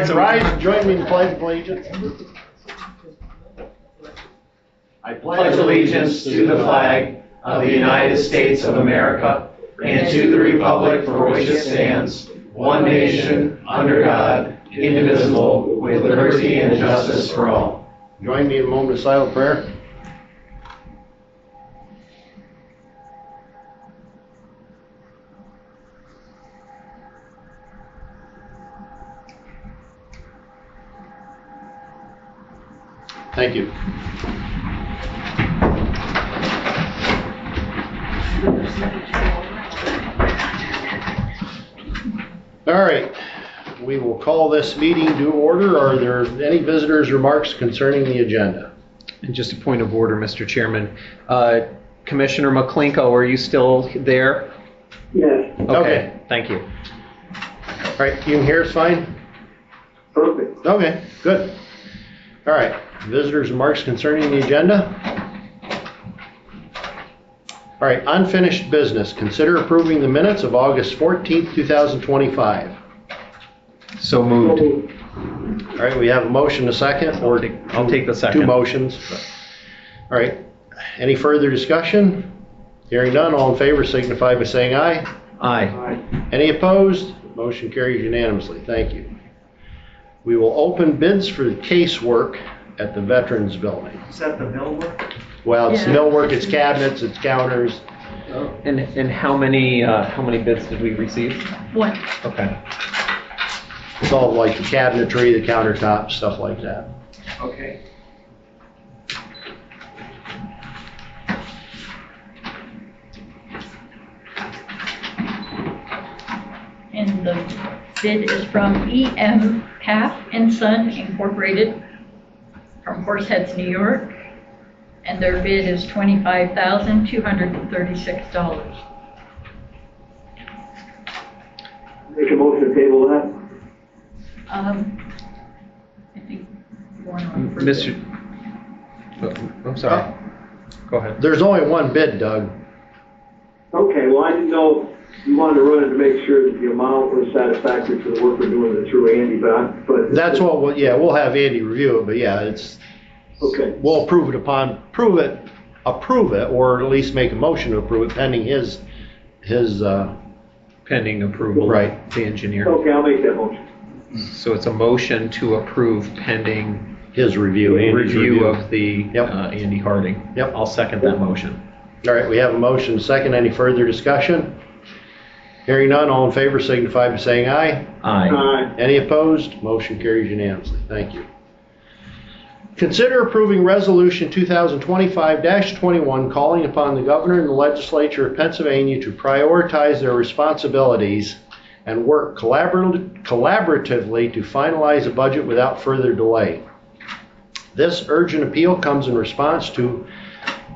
Rise and join me in the Pledge of Allegiance. I pledge allegiance to the flag of the United States of America and to the republic for which it stands, one nation, under God, indivisible, with liberty and justice for all. Join me in a moment of silent prayer. Thank you. All right, we will call this meeting to order. Are there any visitors' remarks concerning the agenda? And just a point of order, Mr. Chairman. Commissioner McClinko, are you still there? Yes. Okay. Thank you. All right, you can hear us fine? Perfect. Okay, good. All right, visitors' remarks concerning the agenda? All right, unfinished business. Consider approving the minutes of August 14th, 2025. So moved. All right, we have a motion, a second, or I'll take the second. two motions. All right, any further discussion? Hearing none, all in favor signify by saying aye. Aye. Aye. Any opposed? Motion carries unanimously. Thank you. We will open bids for the casework at the Veterans Building. Is that the millwork? Well, it's Yeah. millwork, it's cabinets, it's counters. And how many bids did we receive? One. Okay. It's all like the cabinetry, the countertops, stuff like that. Okay. And the bid is from E.M. Paff and Son Incorporated from Horseheads, New York. And their bid is $25,236. Make a motion to table that? I think you want to approve Mr. it. I'm sorry. Go ahead. There's only one bid, Doug. Okay, well, I didn't know you wanted to run it to make sure that the amount was satisfactory for the work we're doing through Andy, but. That's what, we'll have Andy review it, but yeah, Okay. we'll approve it, or at least make a motion to approve it pending his Pending approval. Right. Of the engineer. Okay, I'll make that motion. So it's a motion to approve pending his review. Andy's review of the Yep. Andy Harding. Yep. I'll second that motion. All right, we have a motion, a second. Any further discussion? Hearing none, all in favor signify by saying aye. Aye. Aye. Any opposed? Motion carries unanimously. Thank you. Consider approving Resolution 2025-21 calling upon the Governor and the Legislature of Pennsylvania to prioritize their responsibilities and work collaboratively to finalize a budget without further delay. This urgent appeal comes in response to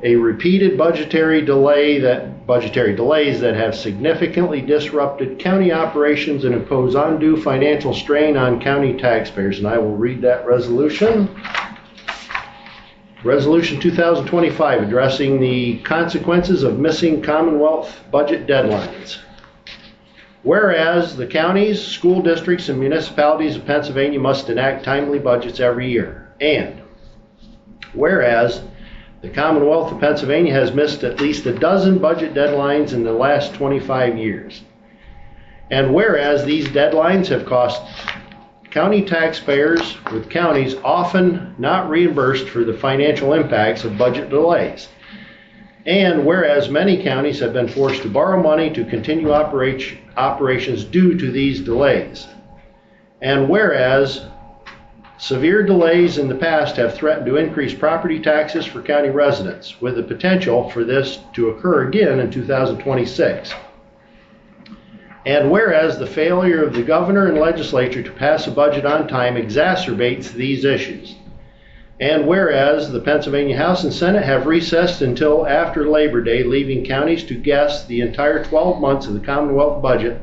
a repeated budgetary delays that have significantly disrupted county operations and impose undue financial strain on county taxpayers. And I will read that resolution. Resolution 2025 addressing the consequences of missing Commonwealth budget deadlines. Whereas the counties, school districts, and municipalities of Pennsylvania must enact timely budgets every year. And whereas the Commonwealth of Pennsylvania has missed at least a dozen budget deadlines in the last 25 years. And whereas these deadlines have cost county taxpayers with counties often not reimbursed for the financial impacts of budget delays. And whereas many counties have been forced to borrow money to continue operations due to these delays. And whereas severe delays in the past have threatened to increase property taxes for county residents, with the potential for this to occur again in 2026. And whereas the failure of the governor and legislature to pass a budget on time exacerbates these issues. And whereas the Pennsylvania House and Senate have recessed until after Labor Day, leaving counties to guess the entire 12 months of the Commonwealth budget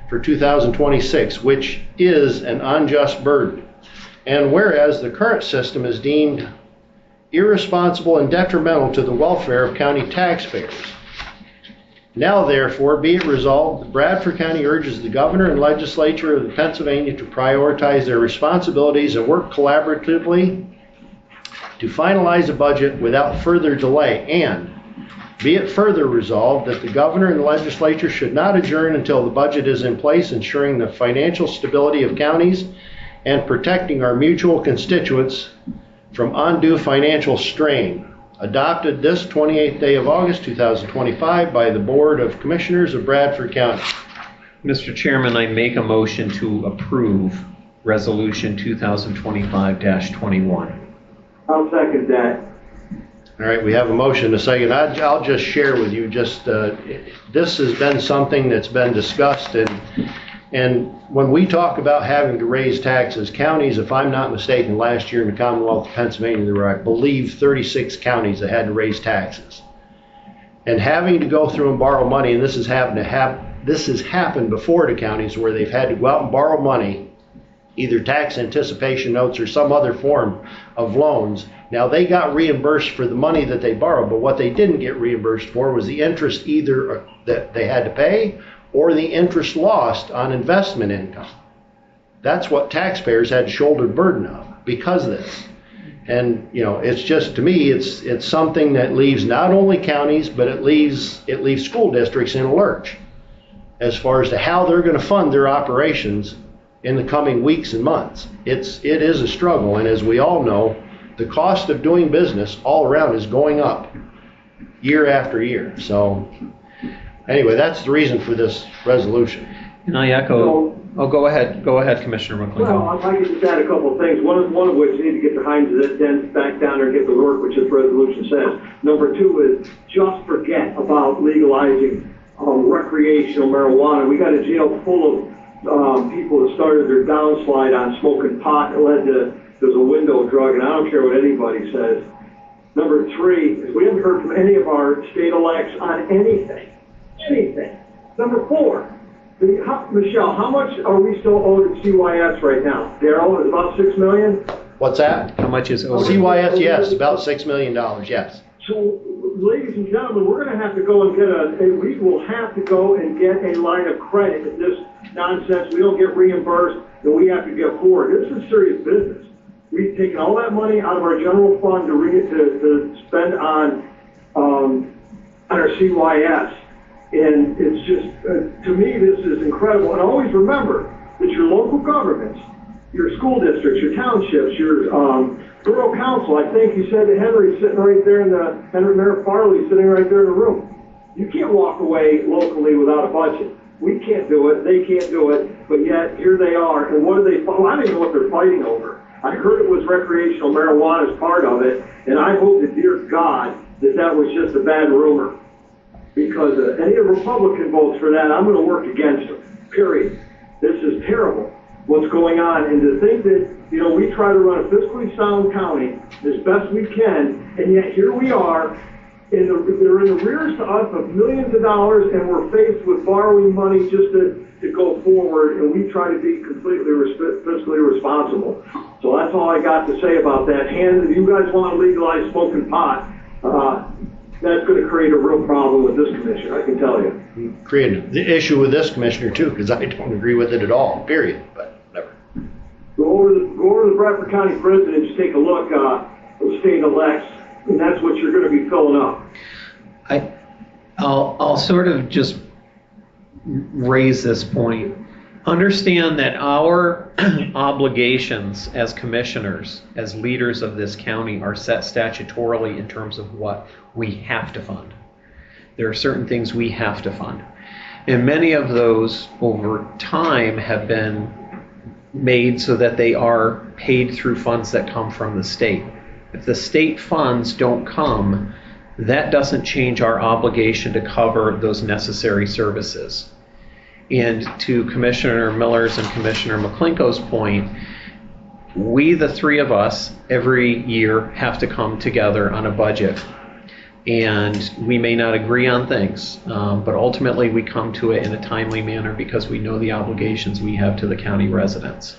for 2026, which is an unjust burden. And whereas the current system is deemed irresponsible and detrimental to the welfare of county taxpayers. Now therefore be it resolved that Bradford County urges the governor and legislature of Pennsylvania to prioritize their responsibilities and work collaboratively to finalize a budget without further delay. And be it further resolved that the governor and the legislature should not adjourn until the budget is in place, ensuring the financial stability of counties and protecting our mutual constituents from undue financial strain. Adopted this 28th day of August 2025 by the Board of Commissioners of Bradford County. Mr. Chairman, I make a motion to approve Resolution 2025-21. I'll second that. All right, we have a motion, a second. I'll just share with you, this has been something that's been discussed, and when we talk about having to raise taxes, counties, if I'm not mistaken, last year in the Commonwealth of Pennsylvania, there were, I believe, 36 counties that had to raise taxes. And having to go through and borrow money, and this has happened before to counties where they've had to go out and borrow money, either tax anticipation notes or some other form of loans. Now, they got reimbursed for the money that they borrowed, but what they didn't get reimbursed for was the interest either that they had to pay or the interest lost on investment income. That's what taxpayers had to shoulder the burden of because of this. And, you know, it's just, to me, it's something that leaves not only counties, but it leaves school districts in a lurch as far as to how they're going to fund their operations in the coming weeks and months. It is a struggle, and as we all know, the cost of doing business all around is going up year after year. So anyway, that's the reason for this resolution. And I echo, go ahead, Commissioner McLean. Well, I'd like to just add a couple of things. One of which, you need to get the Heinz dents back down there and get the work, which this resolution says. Number two is just forget about legalizing recreational marijuana. We got a jail full of people that started their downslide on smoking pot and led to there's a window drug, and I don't care what anybody says. Number three is we haven't heard from any of our state elects on anything. Number four, Michelle, how much are we still owed at CYS right now? Daryl, is about $6 million? What's that? How much is owed? CYS, yes, about $6 million, yes. So, ladies and gentlemen, we're going to have to go and we will have to go and get a line of credit if this nonsense, we don't get reimbursed, then we have to get forward. This is serious business. We've taken all that money out of our general fund to spend on our CYS. And it's just, to me, this is incredible. And always remember that your local governments, your school districts, your townships, your borough council, I think you said that Henry's sitting right there Mayor Farley sitting right there in the room. You can't walk away locally without a budget. We can't do it, they can't do it, but yet here they are. And what are they, well, I don't even know what they're fighting over. I heard it was recreational marijuana as part of it, and I hope to dear God that was just a bad rumor. Because any Republican votes for that, I'm going to work against them, period. This is terrible, what's going on. And to think that, you know, we try to run a fiscally sound county as best we can, and yet here we are, they're in arrears to us of millions of dollars, and we're faced with borrowing money just to go forward, and we try to be completely fiscally responsible. So that's all I got to say about that. And if you guys want to legalize smoking pot, that's going to create a real problem with this commission, I can tell you. Create the issue with this commissioner too, because I don't agree with it at all, period, but whatever. Go over to the Bradford County prison and just take a look at the state elects, and that's what you're going to be filling up. I'll sort of just raise this point. Understand that our obligations as commissioners, as leaders of this county, are set statutorily in terms of what we have to fund. There are certain things we have to fund. And many of those over time have been made so that they are paid through funds that come from the state. If the state funds don't come, that doesn't change our obligation to cover those necessary services. And to Commissioner Miller's and Commissioner McClinko's point, we, the three of us, every year have to come together on a budget. And we may not agree on things, but ultimately we come to it in a timely manner because we know the obligations we have to the county residents.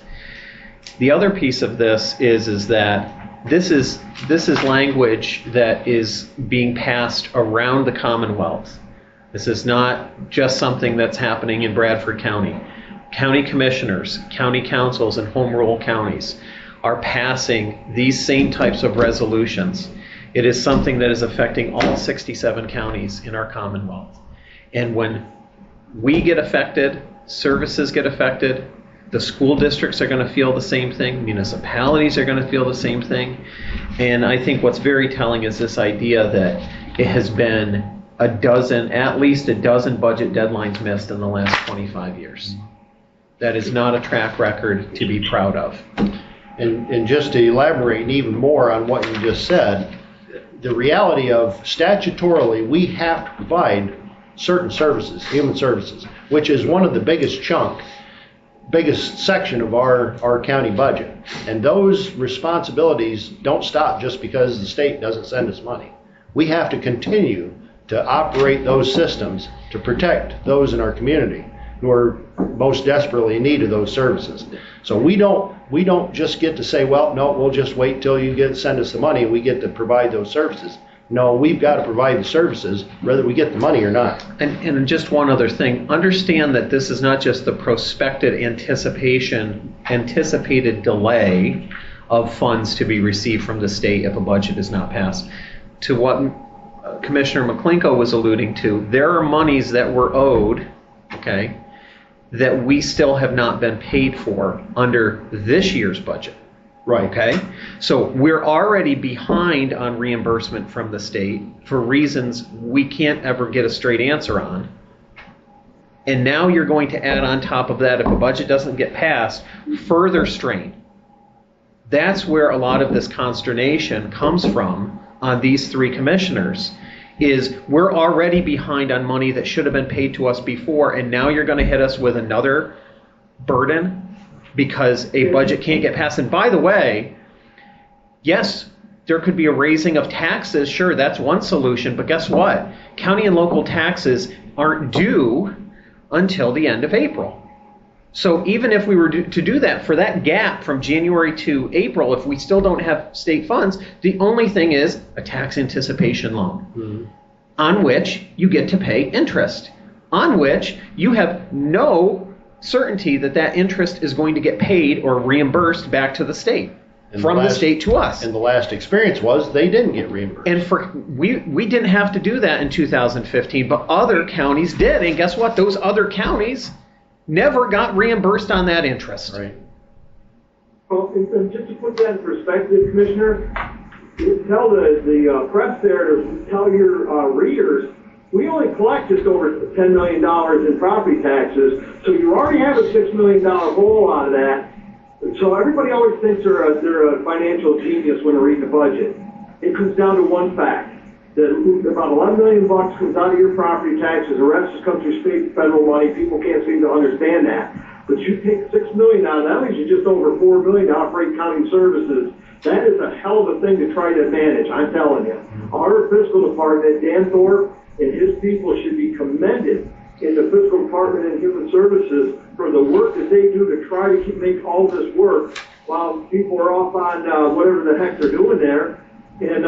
The other piece of this is that this is language that is being passed around the Commonwealth This is not just something that's happening in Bradford County. County commissioners, county councils, and home rule counties are passing these same types of resolutions. It is something that is affecting all 67 counties in our Commonwealth. And when we get affected, services get affected, the school districts are going to feel the same thing, municipalities are going to feel the same thing. And I think what's very telling is this idea that it has been at least a dozen budget deadlines missed in the last 25 years. That is not a track record to be proud of. And just to elaborate even more on what you just said, the reality of statutorily, we have to provide certain services, human services, which is one of the biggest section of our county budget. And those responsibilities don't stop just because the state doesn't send us money. We have to continue to operate those systems to protect those in our community who are most desperately in need of those services. So we don't just get to say, well, no, we'll just wait till you send us the money and we get to provide those services. No, we've got to provide the services whether we get the money or not. And just one other thing, understand that this is not just the prospective anticipated delay of funds to be received from the state if a budget is not passed. To what Commissioner McClinko was alluding to, there are monies that were owed, okay, that we still have not been paid for under this year's budget. Right. Okay? So we're already behind on reimbursement from the state for reasons we can't ever get a straight answer on. And now you're going to add on top of that, if a budget doesn't get passed, further strain. That's where a lot of this consternation comes from on these three commissioners, is we're already behind on money that should have been paid to us before, and now you're going to hit us with another burden because a budget can't get passed. And by the way, yes, there could be a raising of taxes. Sure, that's one solution. But guess what? County and local taxes aren't due until the end of April. So even if we were to do that, for that gap from January to April, if we still don't have state funds, the only thing is a tax anticipation loan, on which you get to pay interest, on which you have no certainty that that interest is going to get paid or reimbursed back to the state, from the state to us. And the last experience was they didn't get reimbursed. And we didn't have to do that in 2015, but other counties did. And guess what? Those other counties never got reimbursed on that interest. Right. Well, and just to put that in perspective, Commissioner, tell the press there to tell your readers, we only collect just over $10 million in property taxes, so you already have a $6 million hole out of that. So everybody always thinks they're a financial genius when they read the budget. It comes down to one fact, that about $11 million comes out of your property taxes, the rest just comes through state and federal money. People can't seem to understand that. But you take $6 million out of that, leaves you just over $4 million to operate county services. That is a hell of a thing to try to manage, I'm telling you. Our fiscal department, Dan Thorpe, and his people should be commended in the fiscal department and human services for the work that they do to try to make all this work while people are off on whatever the heck they're doing there and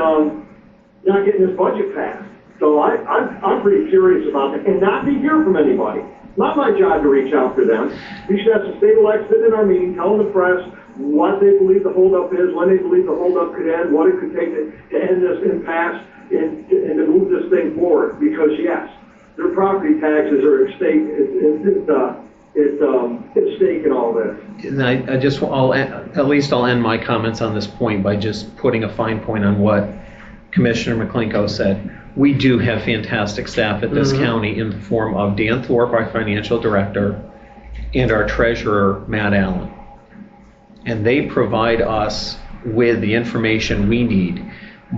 not getting this budget passed. So I'm pretty curious about that, and not to hear from anybody. Not my job to reach out to them. We should have some state elects sit in our meeting, telling the press what they believe the holdup is, when they believe the holdup could end, what it could take to end this impasse and to move this thing forward. Because yes, their property taxes are at stake. It's stake in all this. And I'll end my comments on this point by just putting a fine point on what Commissioner McClinko said. We do have fantastic staff at this county in the form of Dan Thorpe, our financial director, and our treasurer, Matt Allen. And they provide us with the information we need.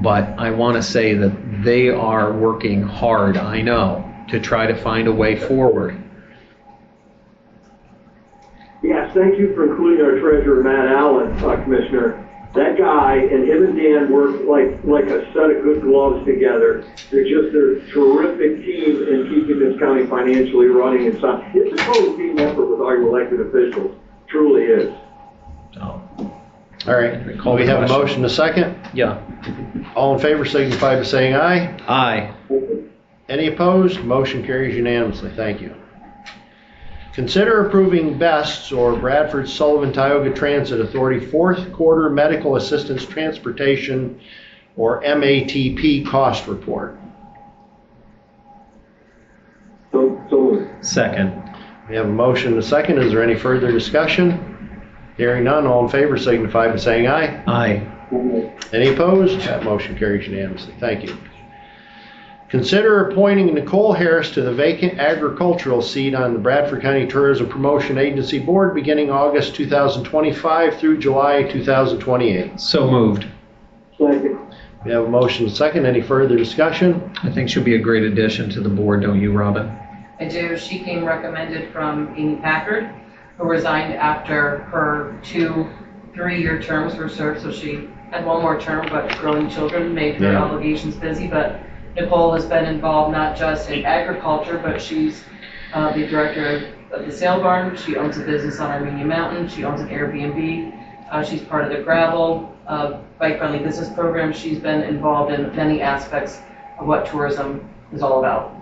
But I want to say that they are working hard, I know, to try to find a way forward. Yes, thank you for including our treasurer, Matt Allen, Commissioner. That guy and him and Dan work like a set of good gloves together. They're a terrific team in keeping this county financially running and stuff. It's a total team effort with our elected officials. Truly is. So, all right. We have a motion to second. yeah. All in favor signify by saying aye. Aye. Any opposed? Motion carries unanimously. Thank you. Consider approving BEST's or Bradford Sullivan Tioga Transit Authority fourth quarter medical assistance transportation or MATP cost report. So moved. Second. We have a motion and a second. Is there any further discussion? Hearing none, all in favor signify by saying aye. Aye. Any opposed? That motion carries unanimously. Thank you. Consider appointing Nicole Harris to the vacant agricultural seat on the Bradford County Tourism Promotion Agency Board beginning August 2025 through July 2028. So moved. Second. We have a motion and a second. Any further discussion? I think she'll be a great addition to the board, don't you, Robin? I do. She came recommended from Amy Packard, who resigned after her 2 3-year terms were served. So she had one more term, but growing children made her obligations busy. But Nicole has been involved not just in agriculture, but she's the director of the sale barn. She owns a business on Armenia Mountain. She owns an Airbnb. She's part of the gravel bike-friendly business program. She's been involved in many aspects of what tourism is all about.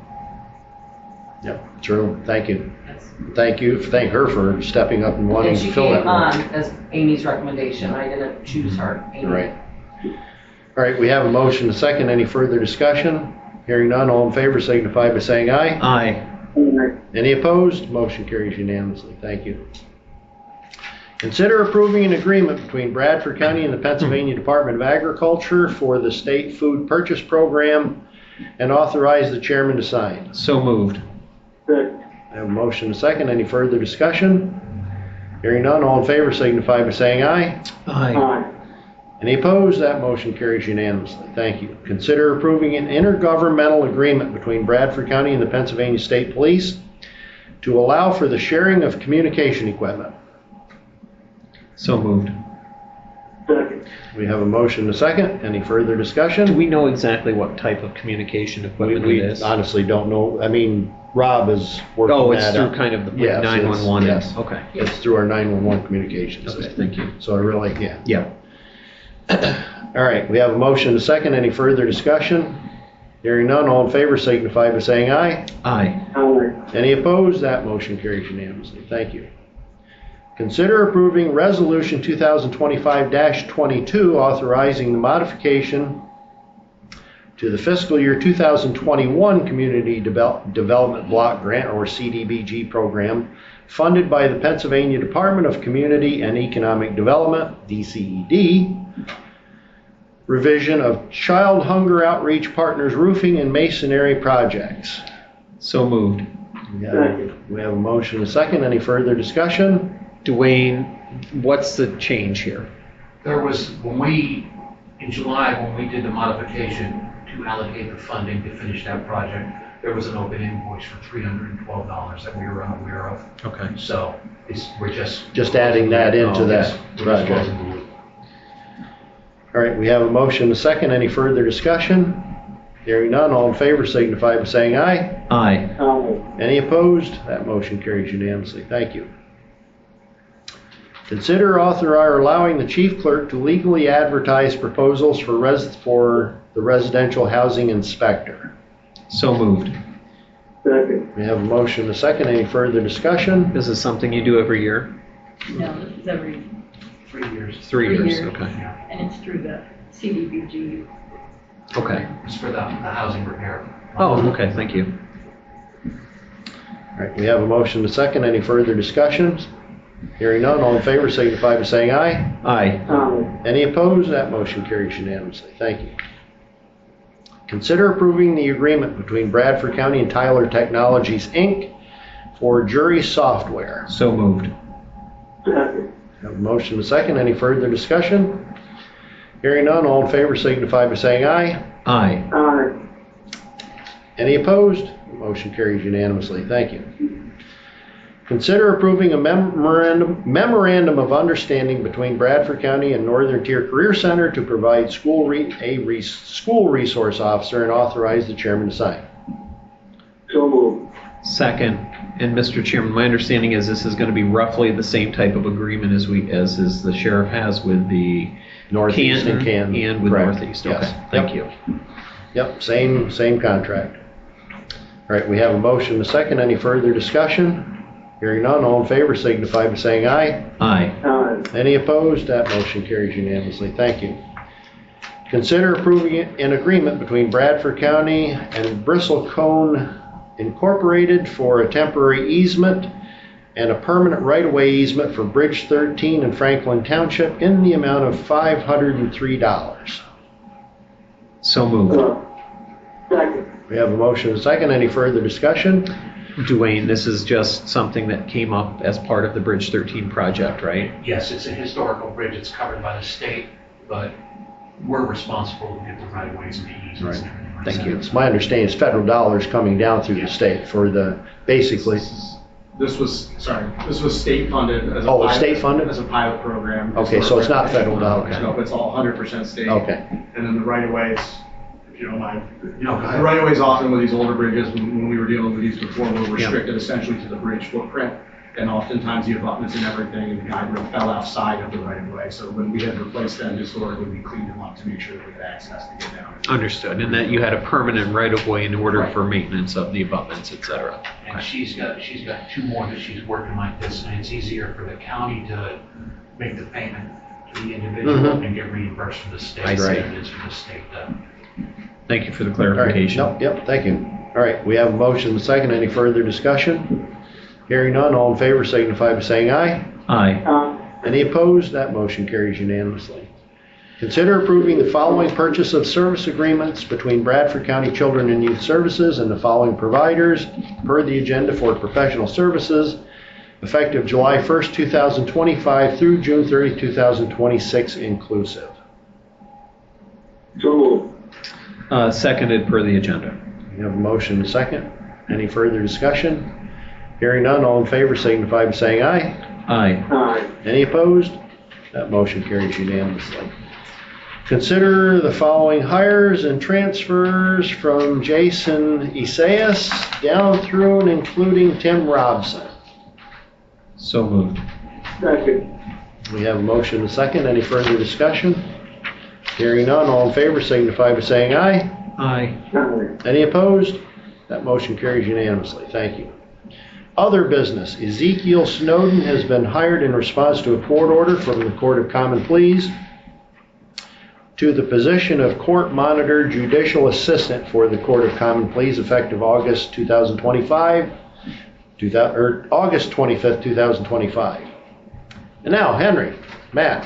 Yep, true. Thank you. Yes. Thank her for stepping up and wanting And to she fill that came role. on as Amy's recommendation. I didn't choose her. Amy. Right. All right, we have a motion and a second. Any further discussion? Hearing none, all in favor signify by saying aye. Aye. Any opposed? Motion carries unanimously. Thank you. Consider approving an agreement between Bradford County and the Pennsylvania Department of Agriculture for the State Food Purchase Program and authorize the chairman to sign. So moved. Second. I have a motion and a second. Any further discussion? Hearing none, all in favor signify by saying aye. Aye. Aye. Any opposed? That motion carries unanimously. Thank you. Consider approving an intergovernmental agreement between Bradford County and the Pennsylvania State Police to allow for the sharing of communication equipment. So moved. Second. We have a motion and a second. Any further discussion? Do we know exactly what type of communication equipment We it is? honestly don't know. I mean, Rob is working Oh, it's that through up. kind of the Yes, 911. yes. Okay. It's through our 911 communication Okay, system. thank you. So I really, yeah. Yeah. All right, we have a motion and a second. Any further discussion? Hearing none, all in favor signify by saying aye. Aye. Aye. Any opposed? That motion carries unanimously. Thank you. Consider approving Resolution 2025-22 authorizing the modification to the fiscal year 2021 Community Development Block Grant or CDBG program funded by the Pennsylvania Department of Community and Economic Development, DCED, revision of Child Hunger Outreach Partners roofing and masonry projects. So moved. We have a motion and a second. Any further discussion? Dwayne, what's the change here? There was, in July, when we did the modification to allocate the funding to finish that project, there was an open invoice for $312 that we were unaware of. Okay. So we're Just adding that into that project. All right, we have a motion and a second. Any further discussion? Hearing none, all in favor signify by saying aye. Aye. Aye. Any opposed? That motion carries unanimously. Thank you. Consider allowing the chief clerk to legally advertise proposals for the residential housing inspector. So moved. Second. We have a motion and a second. Any further discussion? This is something you do every year? No, this is every, 3 years. 3 3 years, years. okay. and it's through the CDBG. Okay. It's for the housing repair. Oh, okay, thank you. All right, we have a motion and a second. Any further discussions? Hearing none, all in favor signify by saying aye. Aye. Aye. Any opposed? That motion carries unanimously. Thank you. Consider approving the agreement between Bradford County and Tyler Technologies, Inc. for jury software. So moved. Second. Have a motion and a second. Any further discussion? Hearing none, all in favor signify by saying aye. Aye. Aye. Any opposed? Motion carries unanimously. Thank you. Consider approving a memorandum of understanding between Bradford County and Northern Tier Career Center to provide school resource officer and authorize the chairman to sign. So moved. Second. And Mr. Chairman, my understanding is this is going to be roughly the same type of agreement as is the sheriff has with the Northeast and Canton. and with Correct. Northeast. Yes. Okay, thank you. Yep, same contract. All right, we have a motion and a second. Any further discussion? Hearing none, all in favor signify by saying aye. Aye. Any opposed? That motion carries unanimously. Thank you. Consider approving an agreement between Bradford County and Bristlecone Incorporated for a temporary easement and a permanent right-of-way easement for Bridge 13 in Franklin Township in the amount of $503. So moved. Second. We have a motion and a second. Any further discussion? Dwayne, this is just something that came up as part of the Bridge 13 project, right? Yes, it's a historical bridge, it's covered by the state, but we're responsible to get the right of ways and the easements and everything like that. Thank you. It's my understanding it's federal dollars coming down through the state for the, basically, This was state funded as a Oh, pilot, it's state funded? as a pilot program. Okay, so it's not federal dollars. No, it's all 100% state. okay. And then the right of ways, if you don't mind. No, go ahead. The right of ways often with these older bridges, when we were dealing with these before, were Yeah. restricted essentially to the bridge footprint. And oftentimes the abutments and everything and the guide rail fell outside of the right of way. So when we had replaced them historically, we cleaned them up to make sure that we had access to get down. Understood. And that you had a permanent right-of-way in order for maintenance of the abutments, et cetera. And she's got 2 more that she's working like this, and it's easier for the county to make the payment to the individual Mhm. and get reimbursed from the state I see. than it is from the state. Thank you for the All right. clarification. Nope, yep, thank you. All right, we have a motion and a second. Any further discussion? Hearing none, all in favor signify by saying aye. Aye. Any opposed? That motion carries unanimously. Consider approving the following purchase of service agreements between Bradford County Children and Youth Services and the following providers per the agenda for professional services effective July 1st, 2025 through June 30th, 2026 inclusive. So moved. Seconded per the agenda. We have a motion and a second. Any further discussion? Hearing none, all in favor signify by saying aye. Aye. Aye. Any opposed? That motion carries unanimously. Consider the following hires and transfers from Jason Isaias down through and including Tim Robson. So moved. Second. We have a motion and a second. Any further discussion? Hearing none, all in favor signify by saying aye. Aye. Aye. Any opposed? That motion carries unanimously. Thank you. Other business. Ezekiel Snowden has been hired in response to a court order from the Court of Common Pleas to the position of Court Monitor Judicial Assistant for the Court of Common Pleas effective August 2025, or August 25th, 2025. And now, Henry, Matt,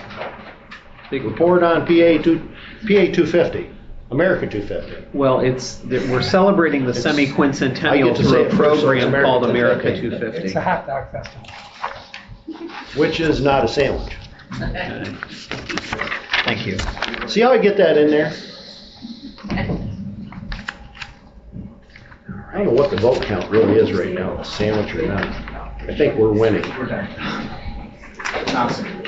report on PA 250, America 250. Well, we're celebrating the I semi-quincentennial get to say through it a first, so it's program called America America 250. 250. It's a hot dog festival. Which is not a sandwich. Thank you. See how I get that in there? I don't know what the vote count really is right now, a sandwich or not. I think we're winning. We're done. Not saying.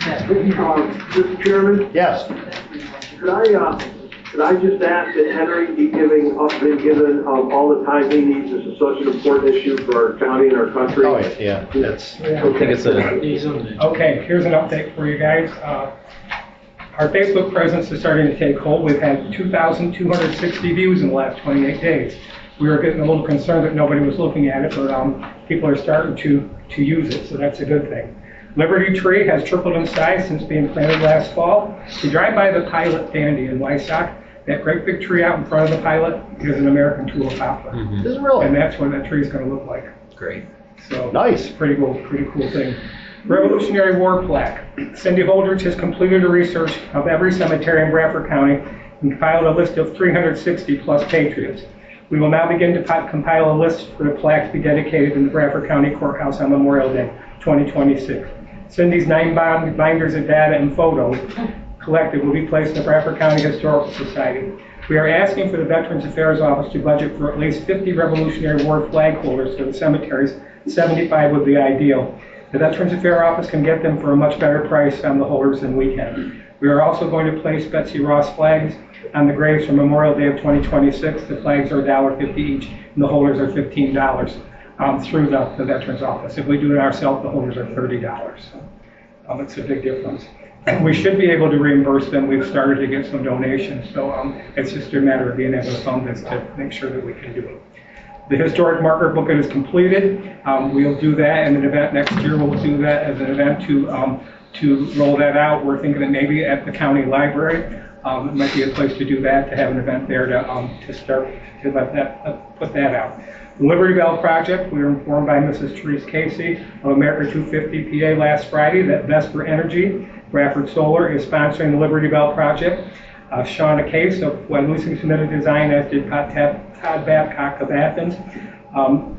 Mr. Chairman, Yes. could I just ask that Henry be been given all the time he needs? This is such an important issue for our county and our country. Oh, yeah, that's, I think it's a, Okay, here's an update for you guys. Our Facebook presence is starting to take hold. We've had 2,260 views in the last 28 days. We were getting a little concerned that nobody was looking at it, but people are starting to use it, so that's a good thing. Liberty Tree has tripled in size since being planted last fall. If you drive by the Pilot Dandy in Wysock, that great big tree out in front of the Pilot is an American tulip poplar. this is really And that's what that tree is going to look like. great. So nice. pretty cool thing. Revolutionary War plaque. Cindy Holdridge has completed a research of every cemetery in Bradford County and compiled a list of 360 plus patriots. We will now begin to compile a list for the plaque to be dedicated in the Bradford County Courthouse on Memorial Day, 2026. Cindy's 9 binders of data and photos collected will be placed in the Bradford County Historical Society. We are asking for the Veterans Affairs Office to budget for at least 50 Revolutionary War flag holders for the cemeteries. 75 would be ideal. The Veterans Affairs Office can get them for a much better price on the holders than we can. We are also going to place Betsy Ross flags on the graves for Memorial Day of 2026. The flags are $1.50 each, and the holders are $15 through the Veterans Office. If we do it ourselves, the holders are $30. So it's a big difference. we should be able to reimburse them. We've started to get some donations, so it's just a matter of being able to fund this to make sure that we can do it. The historic marker booklet is completed. We'll do that in an event next year. We'll do that as an event to roll that out. We're thinking that maybe at the county library, it might be a place to do that, to have an event there to start to put that out. The Liberty Bell project, we were informed by Mrs. Therese Casey of America 250 PA last Friday that Vesper Energy, Bradford Solar, is sponsoring the Liberty Bell project. Shauna Case of Loewenstein submitted design, as did Todd Babcock of Athens.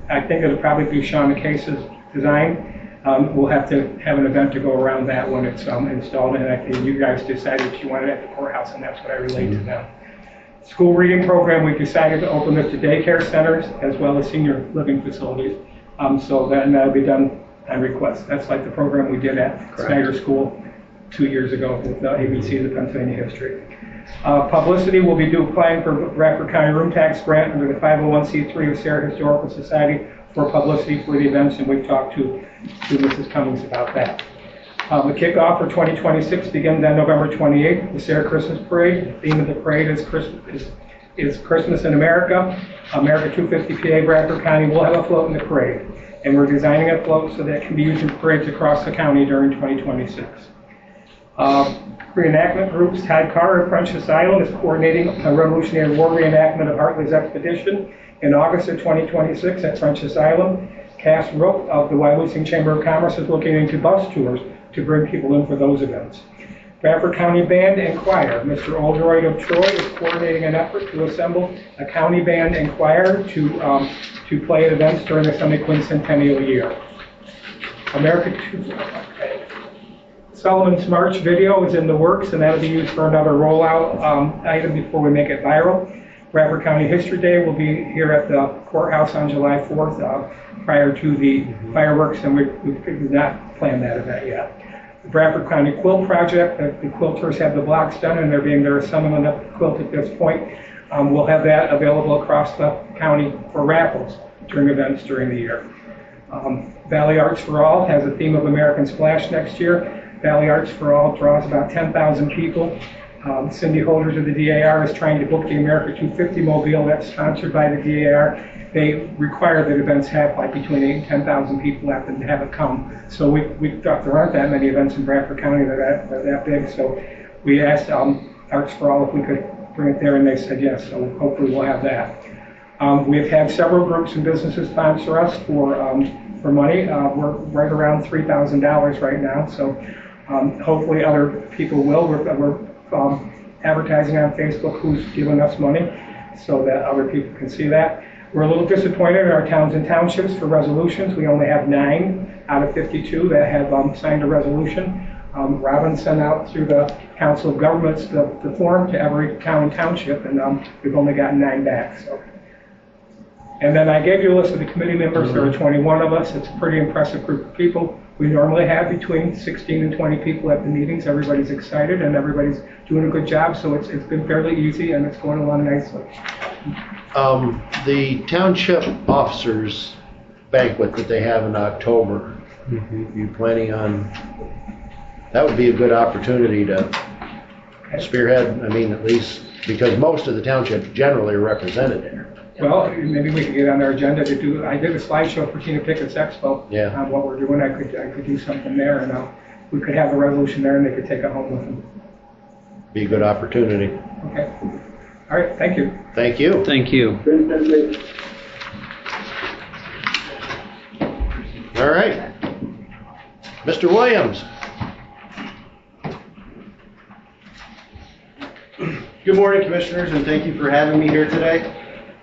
I think it'll probably be Shauna Case's design. We'll have to have an event to go around that when it's installed, and I think you guys decided you wanted it at the courthouse, and that's what I relayed to them. School reading program, we decided to open this to daycare centers as well as senior living facilities. So that'll be done on request. That's like the program we did at Snyder School 2 years ago with the ABC, the Pennsylvania History. Publicity, will be applying for Bradford County Room Tax Grant under the 501c3 of Sarah Historical Society for publicity for the events, and we've talked to Mrs. Cummings about that. The kickoff for 2026 begins on November 28th, the Sarah Christmas Parade. The theme of the parade is Christmas in America. America 250 PA Bradford County will have a float in the parade, and we're designing a float so that it can be used in parades across the county during 2026. Reenactment groups, Todd Carr of French Asylum is coordinating a Revolutionary War reenactment of Hartley's expedition in August of 2026 at French Asylum. Cass Rook of the Loewenstein Chamber of Commerce is looking into bus tours to bring people in for those events. Bradford County Band and Choir, Mr. Oldroyd of Troy is coordinating an effort to assemble a county band and choir to play at events during the semi-quincentennial year. Sullivan's March video is in the works, and that'll be used for another rollout item before we make it viral. Bradford County History Day will be here at the courthouse on July 4th prior to the fireworks, and we've not planned that event yet. The Bradford County Quilt Project, the quilters have the blocks done, and there are some enough quilt at this point. We'll have that available across the county for raffles during events during the year. Valley Arts for All has a theme of American Splash next year. Valley Arts for All draws about 10,000 people. Cindy Holders of the DAR is trying to book the America 250 mobile that's sponsored by the DAR. They require that events have like between 8,000 and 10,000 people have to have it come. So we thought there aren't that many events in Bradford County that are that big. So we asked Arts for All if we could bring it there, and they said yes. So hopefully we'll have that. We've had several groups and businesses sponsor us for money. We're right around $3,000 right now. So hopefully other people will. We're advertising on Facebook who's giving us money so that other people can see that. We're a little disappointed in our towns and townships for resolutions. We only have 9 out of 52 that have signed a resolution. Robin sent out through the Council of Governments the form to every town and township, and we've only gotten 9 back. So. And then I gave you a list of the committee members. There are 21 of us. It's a pretty impressive group of people. We normally have between 16 and 20 people at the meetings. Everybody's excited and everybody's doing a good job, so it's been fairly easy and it's going along nicely. The township officers banquet that they have in October, you planning on, that would be a good opportunity to spearhead, I mean, at least, because most of the townships generally are represented there. Well, maybe we could get on our agenda to do, I did a slideshow for Tina Pickett's Expo on what we're doing. I could do something there, and we could have a resolution there and they could take it home with them. Be a good opportunity. Okay. All right, thank you. Thank you. Thank you. All right. Mr. Williams. Good morning, Commissioners, and thank you for having me here today.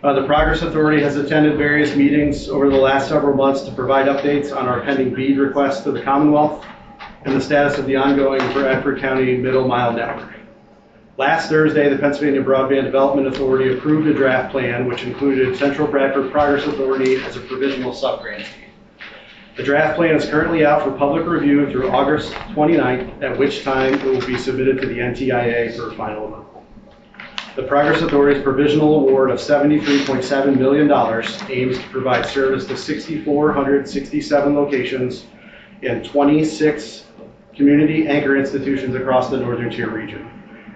The Progress Authority has attended various meetings over the last several months to provide updates on our pending BEAD request to the Commonwealth and the status of the ongoing Bradford County Middle Mile Network. Last Thursday, the Pennsylvania Broadband Development Authority approved a draft plan which included Central Bradford Progress Authority as a provisional subgrantee. The draft plan is currently out for public review through August 29th, at which time it will be submitted to the NTIA for final approval. The Progress Authority's provisional award of $73.7 million aims to provide service to 6,467 locations in 26 community anchor institutions across the Northern Tier region.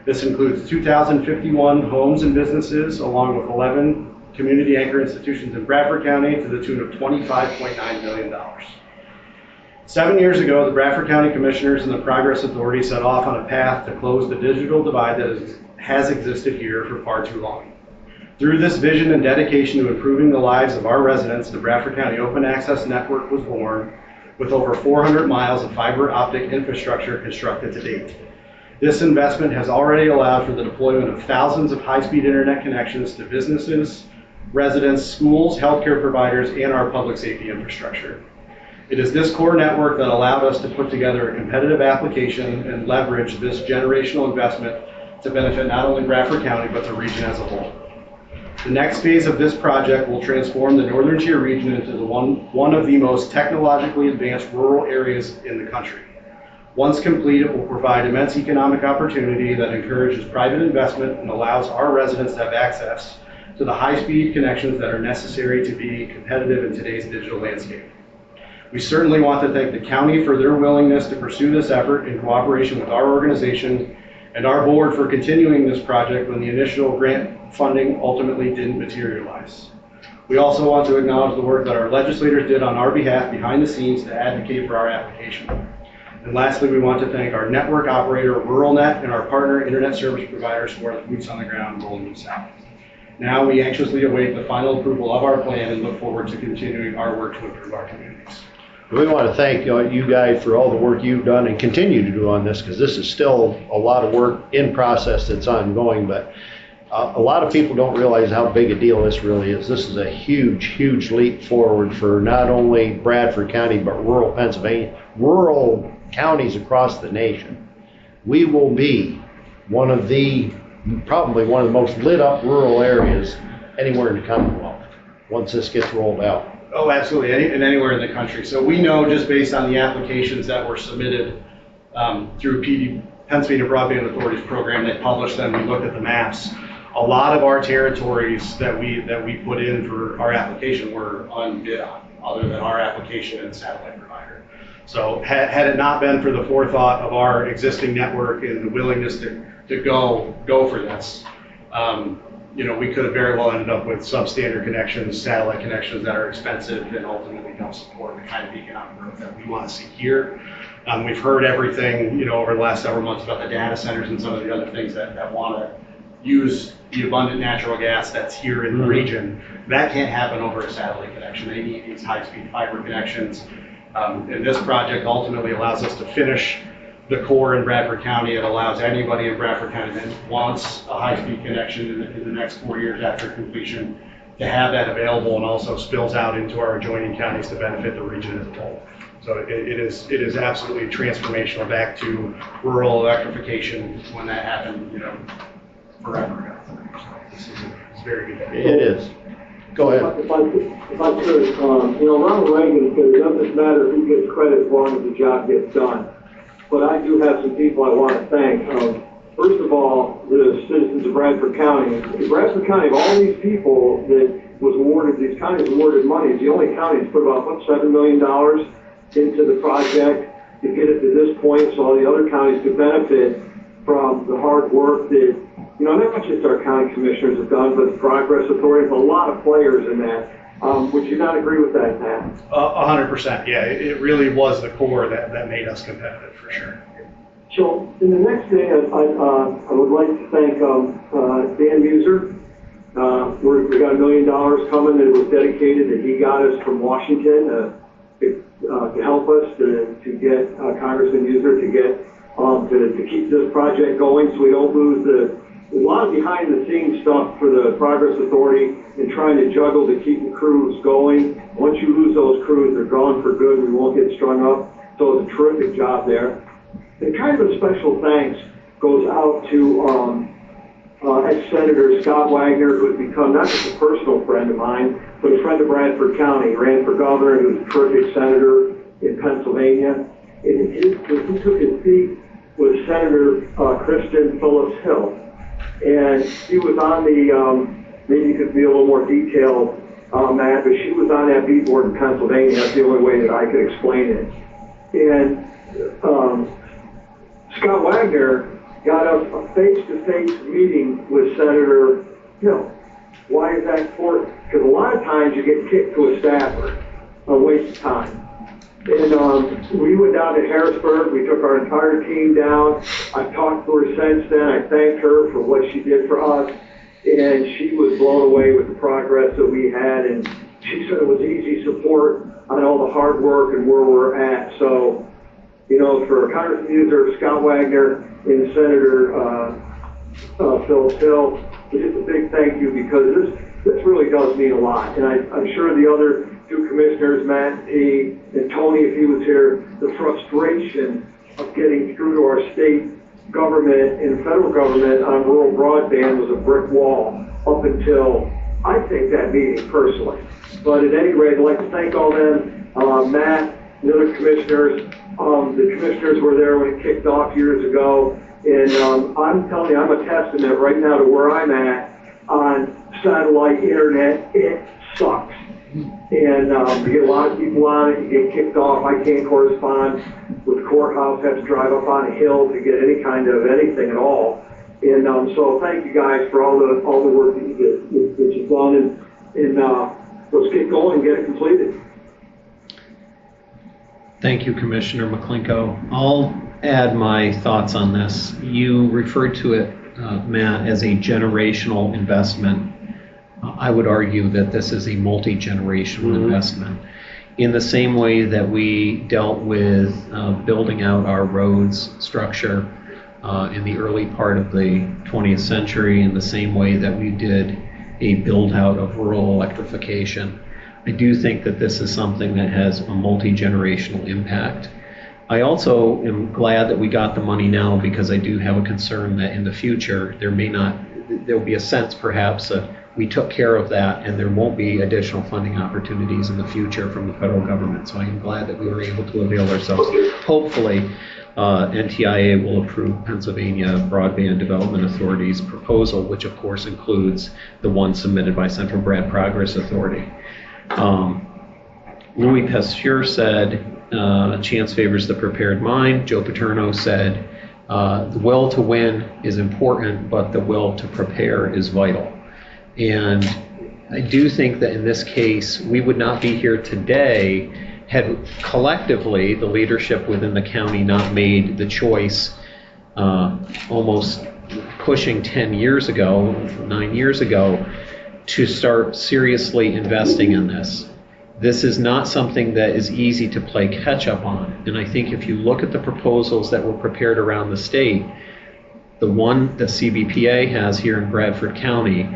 This includes 2,051 homes and businesses, along with 11 community anchor institutions in Bradford County to the tune of $25.9 million. 7 years ago, the Bradford County Commissioners and the Progress Authority set off on a path to close the digital divide that has existed here for far too long. Through this vision and dedication to improving the lives of our residents, the Bradford County Open Access Network was born, with over 400 miles of fiber optic infrastructure constructed to date. This investment has already allowed for the deployment of thousands of high-speed internet connections to businesses, residents, schools, healthcare providers, and our public safety infrastructure. It is this core network that allowed us to put together a competitive application and leverage this generational investment to benefit not only Bradford County, but the region as a whole. The next phase of this project will transform the Northern Tier region into one of the most technologically advanced rural areas in the country. Once complete, it will provide immense economic opportunity that encourages private investment and allows our residents to have access to the high-speed connections that are necessary to be competitive in today's digital landscape. We certainly want to thank the county for their willingness to pursue this effort in cooperation with our organization and our board for continuing this project when the initial grant funding ultimately didn't materialize. We also want to acknowledge the work that our legislators did on our behalf behind the scenes to advocate for our application. And lastly, we want to thank our network operator, RuralNet, and our partner internet service providers who are the boots on the ground rolling this out. Now we anxiously await the final approval of our plan and look forward to continuing our work to improve our communities. We want to thank you guys for all the work you've done and continue to do on this, because this is still a lot of work in process that's ongoing, but a lot of people don't realize how big a deal this really is. This is a huge, huge leap forward for not only Bradford County, but rural Pennsylvania, rural counties across the nation. We will be probably one of the most lit up rural areas anywhere in the Commonwealth once this gets rolled out. Oh, absolutely, and anywhere in the country. So we know just based on the applications that were submitted through Pennsylvania Broadband Authority's program, they published them, we looked at the maps. A lot of our territories that we put in for our application were unbid on, other than our application and satellite provider. So had it not been for the forethought of our existing network and the willingness to go for this, we could have very well ended up with substandard connections, satellite connections that are expensive and ultimately don't support the kind of economic growth that we want to see here. We've heard everything, over the last several months about the data centers and some of the other things that want to use the abundant natural gas that's here in the region. That can't happen over a satellite connection. They need these high-speed fiber connections. And this project ultimately allows us to finish the core in Bradford County. It allows anybody in Bradford County that wants a high-speed connection in the next 4 years after completion to have that available, and also spills out into our adjoining counties to benefit the region as a whole. So it is absolutely transformational back to rural electrification when that happened, forever ago. So it's very good. It is. Go ahead. If I could, Ronald Reagan said it doesn't matter who gets credit as long as the job gets done. But I do have some people I want to thank. First of all, the citizens of Bradford County. Bradford County, of all these people that was awarded, these counties awarded money, is the only county that's put about, $7 million into the project to get it to this point, so all the other counties could benefit from the hard work that, not just our county commissioners have done, but the Progress Authority, there's a lot of players in that. Would you not agree with that, Pat? 100%, yeah. It really was the core that made us competitive, for sure. So, in the next thing, I would like to thank Dan Muser. We got $1 million coming that was dedicated, that he got us from Washington to help us to get Congressman Muser to keep this project going, so we don't lose a lot of behind-the-scenes stuff for the Progress Authority in trying to juggle to keep the crews going. Once you lose those crews, they're gone for good. We won't get strung up. So it's a terrific job there. And kind of a special thanks goes out to ex-Senator Scott Wagner, who has become not just a personal friend of mine, but a friend of Bradford County. He ran for governor. He was a terrific senator in Pennsylvania. And he took his seat with Senator Kristen Phillips Hill. And she was on the, maybe you could be a little more detailed on that, but she was on that B board in Pennsylvania. That's the only way that I could explain it. And Wagner got a face-to-face meeting with Senator Hill. Why is that important? Because a lot of times you get kicked to a staffer, a waste of time. And we went down to Harrisburg. We took our entire team down. I've talked to her since then. I thanked her for what she did for us. And she was blown away with the progress that we had. And she said it was easy support on all the hard work and where we're at. So, you know, for Congressman User, Scott Wagner, and Senator Phil Hill, it's just a big thank you, because this really does mean a lot. And I'm sure the other two commissioners, Matt T. and Tony, if he was here, the frustration of getting through to our state government and federal government on rural broadband was a brick wall up until, I think, that meeting personally. But at any rate, I'd like to thank all them, Matt, the other commissioners. The commissioners were there when it kicked off years ago. And I'm telling you, I'm a testament right now to where I'm at on satellite internet. It sucks. And you get a lot of people on it, you get kicked off. I can't correspond with the courthouse, have to drive up on a hill to get any kind of anything at all. And so thank you guys for all the work that you've done, and let's get going and get it completed. Thank you, Commissioner McClinko. I'll add my thoughts on this. You referred to it, Matt, as a generational investment. I would argue that this is a multi-generational investment. In the same way that we dealt with building out our roads structure in the early part of the 20th century, in the same way that we did a build out of rural electrification, I do think that this is something that has a multi-generational impact. I also am glad that we got the money now, because I do have a concern that in the future there'll be a sense perhaps that we took care of that and there won't be additional funding opportunities in the future from the federal government. So I am glad that we were able to avail ourselves. Hopefully, NTIA will approve Pennsylvania Broadband Development Authority's proposal, which of course includes the one submitted by Central Brad Progress Authority. Louis Pasteur said, chance favors the prepared mind. Joe Paterno said, the will to win is important, but the will to prepare is vital. And I do think that in this case, we would not be here today had collectively the leadership within the county not made the choice almost pushing 10 years ago, 9 years ago, to start seriously investing in this. This is not something that is easy to play catch up on. And I think if you look at the proposals that were prepared around the state, the one that CBPA has here in Bradford County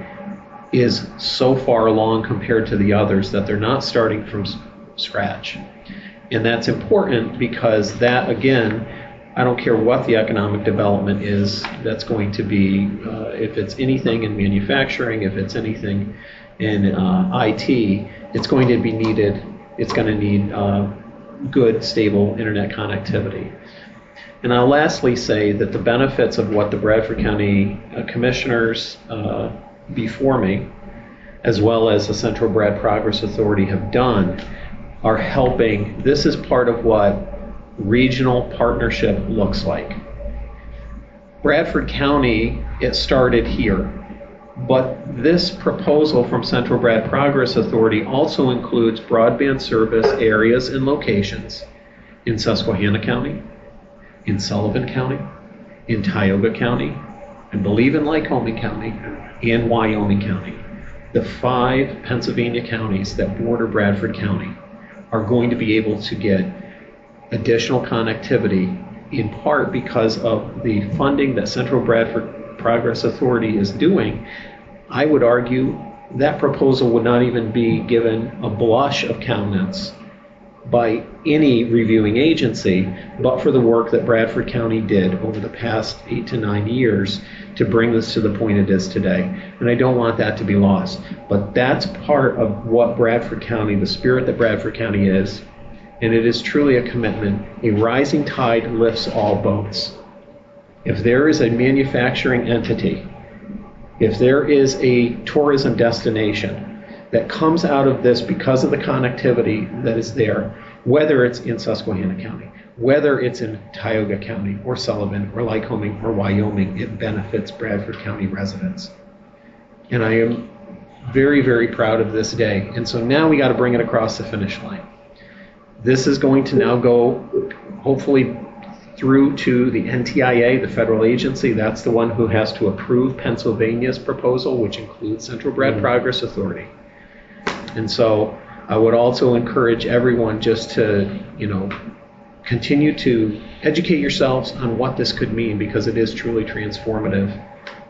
is so far along compared to the others that they're not starting from scratch. And that's important because that, again, I don't care what the economic development is, that's going to be, if it's anything in manufacturing, if it's anything in IT, it's going to be needed, it's going to need good, stable internet connectivity. And I'll lastly say that the benefits of what the Bradford County Commissioners before me, as well as the Central Brad Progress Authority have done, are helping. This is part of what regional partnership looks like. Bradford County, it started here, but this proposal from Central Brad Progress Authority also includes broadband service areas and locations in Susquehanna County, in Sullivan County, in Tioga County, I believe in Lycoming County, and Wyoming County. The 5 Pennsylvania counties that border Bradford County are going to be able to get additional connectivity, in part because of the funding that Central Bradford Progress Authority is doing. I would argue that proposal would not even be given a blush of countenance by any reviewing agency, but for the work that Bradford County did over the past 8 to 9 years to bring this to the point it is today. And I don't want that to be lost. But that's part of what Bradford County, the spirit that Bradford County is, and it is truly a commitment. A rising tide lifts all boats. If there is a manufacturing entity, if there is a tourism destination that comes out of this because of the connectivity that is there, whether it's in Susquehanna County, Whether it's in Tioga County or Sullivan or Lycoming or Wyoming, it benefits Bradford County residents. And I am very, very proud of this day. And so now we got to bring it across the finish line. This is going to now go, hopefully, through to the NTIA, the federal agency. That's the one who has to approve Pennsylvania's proposal, which includes Central Brad Progress Authority. And so I would also encourage everyone just to, continue to educate yourselves on what this could mean, because it is truly transformative.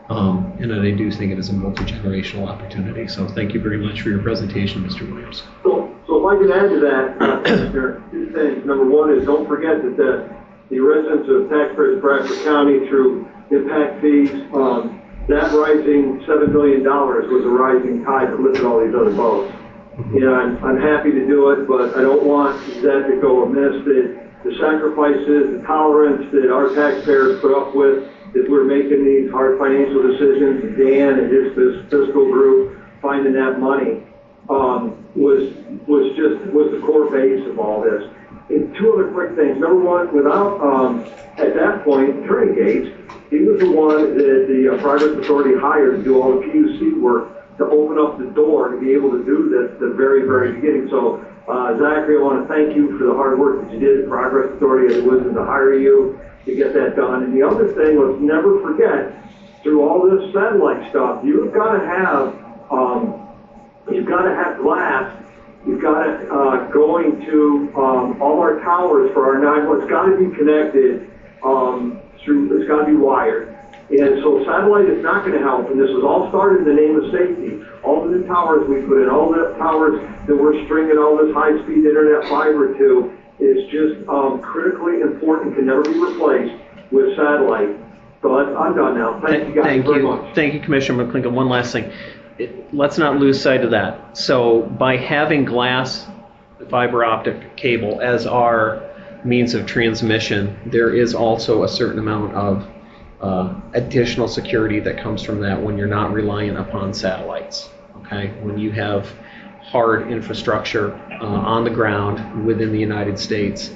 And I do think it is a multi-generational opportunity. So thank you very much for your presentation, Mr. Williams. So if I could add to that, there are two things. Number one is don't forget that the residents of taxpayers of Bradford County through impact fees, that rising $7 million was a rising tide that lifted all these other boats. I'm happy to do it, but I don't want that to go amiss, that the sacrifices, the tolerance that our taxpayers put up with as we're making these hard financial decisions, and Dan and his fiscal group finding that money was the core base of all this. And two other quick things. Number one, without at that point, Attorney Gates, he was the one that the Progress Authority hired to do all the PUC work to open up the door to be able to do this at the very, very beginning. So, Zachary, I want to thank you for the hard work that you did at Progress Authority. It was to hire you to get that done. And the other thing, let's never forget, through all this satellite stuff, you've got to have glass. You've got to going to all our towers for our 911. It's got to be connected through. It's got to be wired. And so satellite is not going to help. And this was all started in the name of safety. All the new towers we put in, all the towers that we're stringing all this high-speed internet fiber to, is just critically important, can never be replaced with satellite. So I'm done now. Thank you guys very much. Thank you, Commissioner McClinton. One last thing. Let's not lose sight of that. So by having glass fiber optic cable as our means of transmission, there is also a certain amount of additional security that comes from that when you're not reliant upon satellites. Okay, when you have hard infrastructure on the ground within the United States.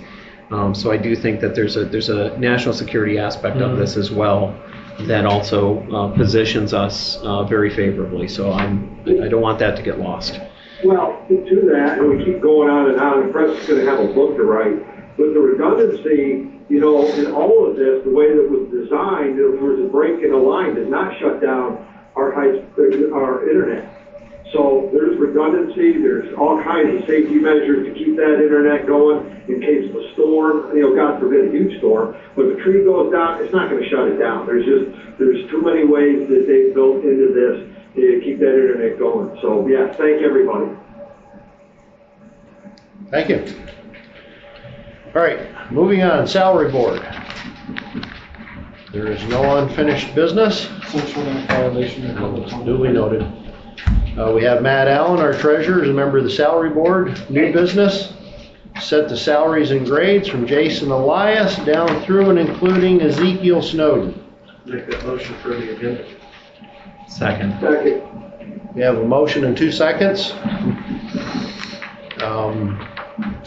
So I do think that there's a national security aspect of this as well that also positions us very favorably. So I don't want that to get lost. Well, to that, and we keep going on and on, the press is going to have a book to write. But the redundancy, in all of this, the way that it was designed, if there was a break in a line, did not shut down our internet. So there's redundancy, there's all kinds of safety measures to keep that internet going in case of a storm, God forbid a huge storm. But if a tree goes down, it's not going to shut it down. There's too many ways that they've built into this to keep that internet going. So yeah, thank everybody. Thank you. All right, moving on, salary board. There is no unfinished business. Duly noted. We have Matt Allen, our treasurer, as a member of the salary board. New business, set the salaries and grades from Jason Elias down through and including Ezekiel Snowden. Make that motion for the agenda. Second. We have a motion in 2 seconds.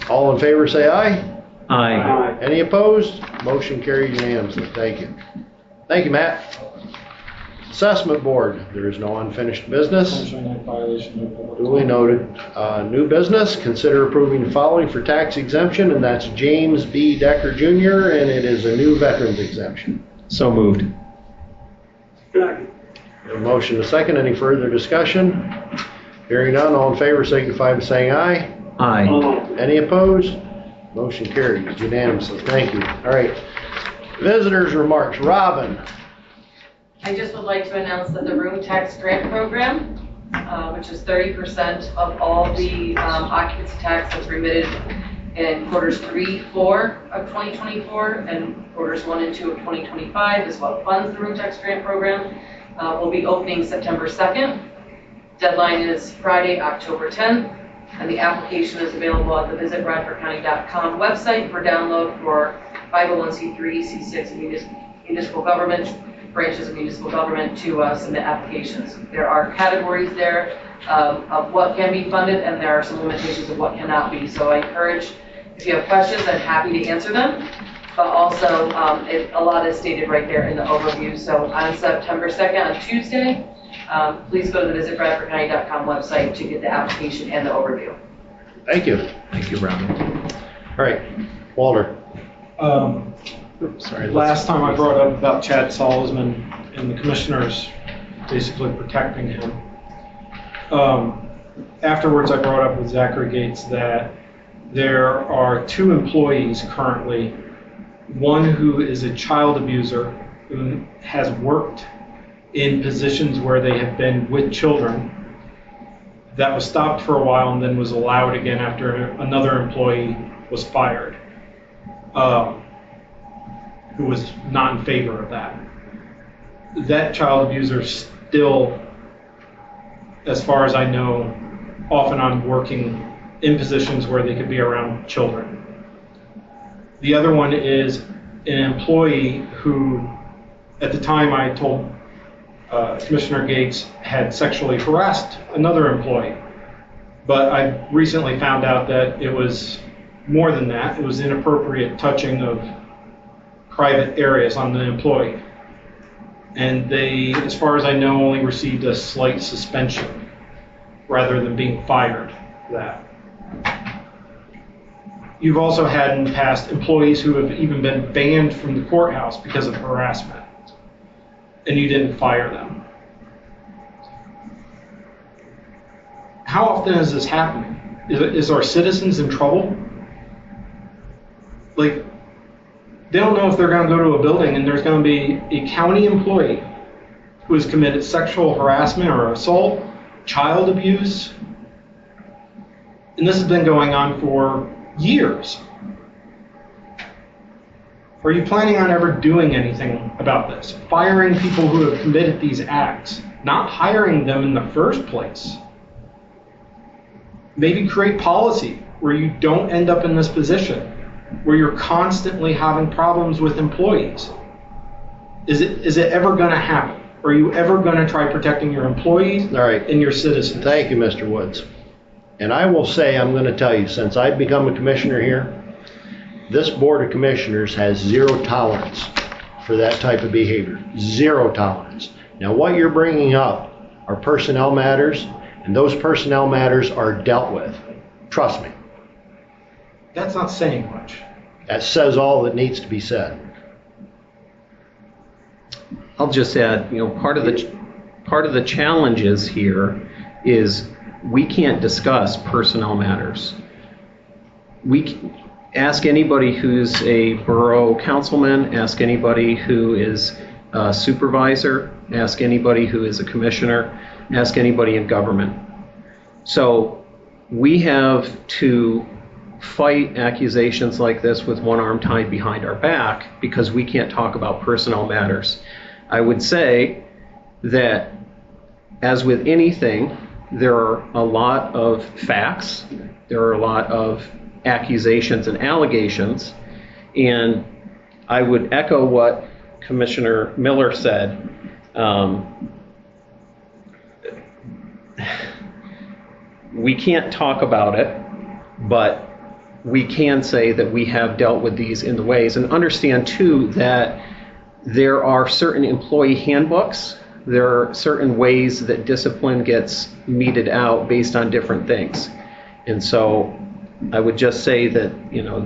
All in favor say aye. Aye. Any opposed? Motion carries unanimously. Thank you. Thank you, Matt. Assessment board, there is no unfinished business. Duly noted. New business, consider approving the following for tax exemption, and that's James B. Decker Jr., and it is a new veterans exemption. So moved. A motion to second. Any further discussion? Hearing none, all in favor signify by saying aye. Aye. Any opposed? Motion carries unanimously. Thank you. All right. Visitors' remarks. Robin. I just would like to announce that the room tax grant program, which is 30% of all the occupancy tax that's remitted in quarters 3, 4 of 2024 and quarters 1 and 2 of 2025 is what funds the room tax grant program, will be opening September 2nd. Deadline is Friday, October 10th, and the application is available at the visitbradfordcounty.com website for download for 501c3, C6 municipal government, branches of municipal government to submit applications. There are categories there of what can be funded, and there are some limitations of what cannot be. So I encourage If you have questions, I'm happy to answer them. But also, a lot is stated right there in the overview. So on September 2nd, on Tuesday, please go to the visitbradfordcounty.com website to get the application and the overview. Thank you. Thank you, Robin. All right, Walter. Sorry. Last time I brought up about Chad Salzman and the commissioners basically protecting him. Afterwards, I brought up with Zachary Gates that there are 2 employees currently, one who is a child abuser who has worked in positions where they have been with children, that was stopped for a while and then was allowed again after another employee was fired, who was not in favor of that. That child abuser still, as far as I know, off and on working in positions where they could be around children. The other one is an employee who, at the time I told Commissioner Gates, had sexually harassed another employee. But I recently found out that it was more than that. It was inappropriate touching of private areas on the employee. And they, as far as I know, only received a slight suspension rather than being fired for that. You've also had in the past employees who have even been banned from the courthouse because of harassment, and you didn't fire them. How often is this happening? Is our citizens in trouble? Like, they don't know if they're going to go to a building and there's going to be a county employee who has committed sexual harassment or assault, child abuse, and this has been going on for years. Are you planning on ever doing anything about this? Firing people who have committed these acts, not hiring them in the first place. Maybe create policy where you don't end up in this position, where you're constantly having problems with employees. Is it ever going to happen? Are you ever going to try protecting your employees and your citizens? Thank you, Mr. Woods. And I will say, I'm going to tell you, since I've become a commissioner here, this Board of Commissioners has 0 tolerance for that type of behavior. 0 tolerance. Now, what you're bringing up are personnel matters, and those personnel matters are dealt with. Trust me. That's not saying much. That says all that needs to be said. I'll just add, part of the challenges here is we can't discuss personnel matters. Ask anybody who's a borough councilman, ask anybody who is a supervisor, ask anybody who is a commissioner, ask anybody in government. So we have to fight accusations like this with one arm tied behind our back because we can't talk about personnel matters. I would say that, as with anything, there are a lot of facts, there are a lot of accusations and allegations, and I would echo what Commissioner Miller said. We can't talk about it, but we can say that we have dealt with these in the ways, and understand too that there are certain employee handbooks. There are certain ways that discipline gets meted out based on different things. And so I would just say that,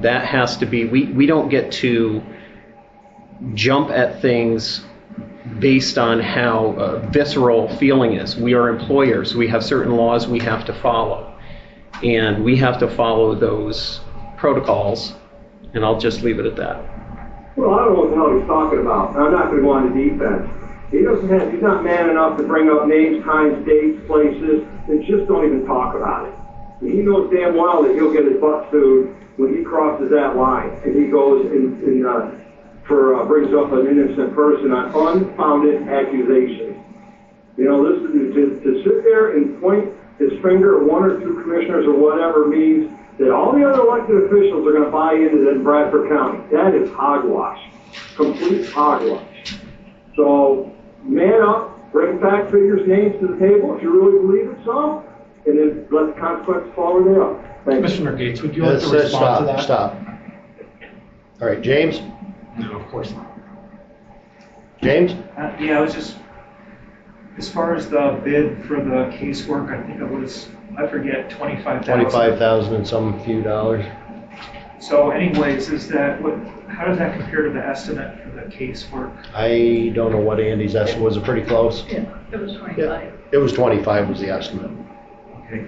that has to be, we don't get to jump at things based on how visceral feeling is. We are employers. We have certain laws we have to follow. And we have to follow those protocols. And I'll just leave it at that. Well, I don't know what the hell he's talking about. I'm not going to go on the defense. He's not man enough to bring up names, times, dates, places, and just don't even talk about it. He knows damn well that he'll get his butt sued when he crosses that line and he goes and brings up an innocent person on unfounded accusations. This is to sit there and point his finger at 1 or 2 commissioners or whatever means that all the other elected officials are going to buy into that in Bradford County. That is hogwash, complete hogwash. So man up, bring fact figures, names to the table if you really believe it, so, and then let the consequences fall where they are. Commissioner Gates, would you like to Let's respond to that? stop. All right, James? No, of course not. James? Yeah, I was just, as far as the bid for the casework, I think it was, I forget, 25,000. 25,000 and some few dollars. So anyways, how does that compare to the estimate for the casework? I don't know what Andy's estimate was. It pretty close? Yeah, it was 25. Yeah, it was 25 was the estimate. Okay.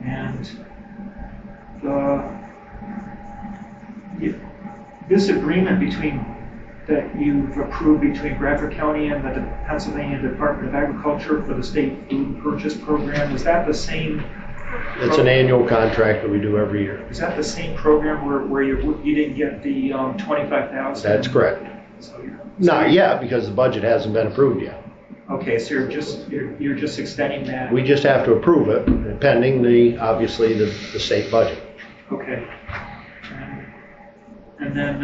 And this agreement that you've approved between Bradford County and the Pennsylvania Department of Agriculture for the state food purchase program, is that the same? It's an annual contract that we do every year. Is that the same program where you didn't get the 25,000? That's correct. Not yet, because the budget hasn't been approved yet. Okay, so you're just extending that? We just have to approve it, pending obviously the state budget. Okay. And then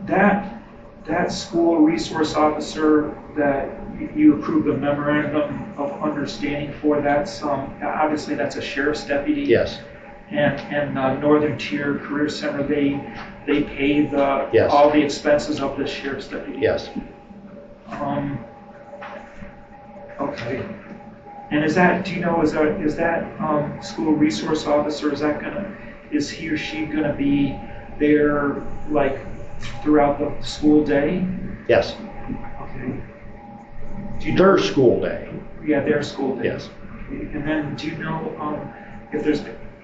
that school resource officer that you approved the memorandum of understanding for, that's obviously that's a sheriff's deputy. Yes. And Northern Tier Career Center, they pay Yes. all the expenses of the sheriff's deputy. Yes. Okay. And is that school resource officer, is he or she gonna be there like throughout the school day? Yes. Okay. Their school day. Yeah, their school day. Yes. And then do you know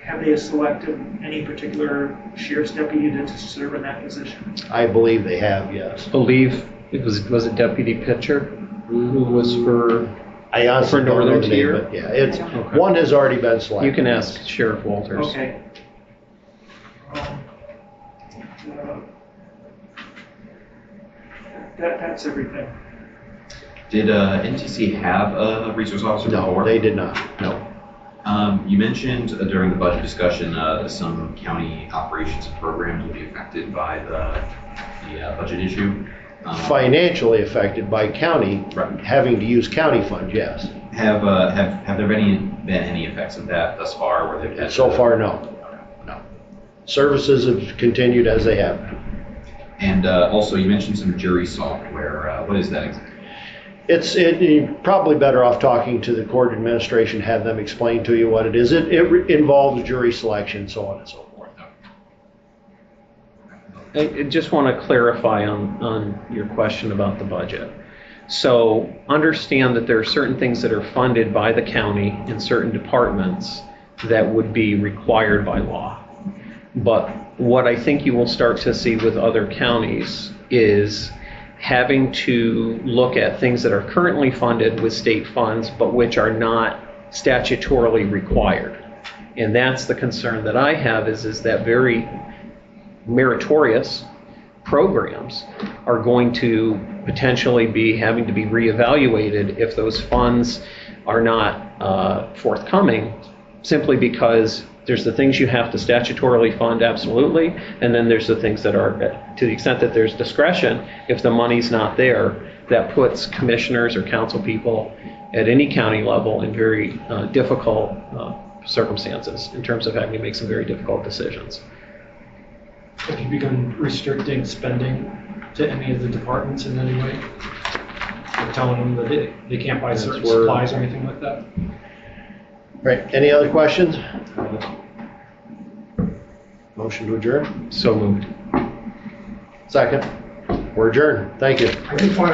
have they selected any particular sheriff's deputy to serve in that position? I believe they have, yes. Believe it was it Deputy Pitcher who was for. I honestly don't know Northern the name, Tier? but yeah, one has already been selected. You can ask Sheriff Walters. Okay. That's everything. Did NTC have a resource officer before? No, they did not. No. You mentioned during the budget discussion some county operations and programs will be affected by the budget issue. Financially affected by county, Right. having to use county funds, yes. Have there been any effects of that thus far? Where they've had So far, no. No. Services have continued as they have been. And also, you mentioned some jury software. What is that exactly? You're probably better off talking to the court administration, have them explain to you what it is. It involves jury selection, so on and so forth. I just want to clarify on your question about the budget. So understand that there are certain things that are funded by the county in certain departments that would be required by law. But what I think you will start to see with other counties is having to look at things that are currently funded with state funds, but which are not statutorily required. And that's the concern that I have is that very meritorious programs are going to potentially be having to be reevaluated if those funds are not forthcoming, simply because there's the things you have to statutorily fund, absolutely, and then there's the things that are, to the extent that there's discretion, if the money's not there, that puts commissioners or council people at any county level in very difficult circumstances in terms of having to make some very difficult decisions. Have you begun restricting spending to any of the departments in any way? Or telling them that they can't buy certain supplies or anything like that? Right, any other questions? Motion to adjourn? So moved. Second. We're adjourned. Thank you. I just want